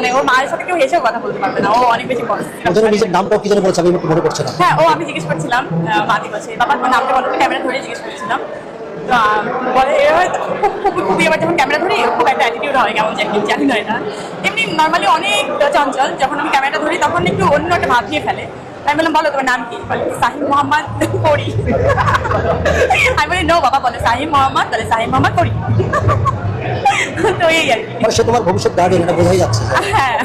মানে ওর মায়ের সাথে কেউ হেসেও কথা বলতে পারবে না, ও অনেক বেশি ওদের নিজের নামটাও কি যেন বলছে, আমি একটু মনে করছে না। হ্যাঁ, ও আমি জিজ্ঞেস করছিলাম, মাদি বলছে বাবা তোমার নামটা বলো, ক্যামেরা ধরে জিজ্ঞেস করছিলাম। তো বলে খুবই এবার যখন ক্যামেরা ধরি খুব একটা অ্যাটিটিউড হয়, কেমন জানি না এটা। এমনি নর্মালি অনেক চঞ্চল, যখন আমি ক্যামেরাটা ধরি তখন একটু অন্য একটা ভাব নিয়ে ফেলে। আমি বললাম বলো তোমার নাম কি, বলে সাহিম মোহাম্মদ করি। আমি বলি নো বাবা, বলে সাহিম মোহাম্মদ, বলে সাহিম মোহাম্মদ করি। তো এই আর কি। মানে সে তোমার ভবিষ্যৎ গার্ডিয়ান, এটা বোঝাই যাচ্ছে। হ্যাঁ।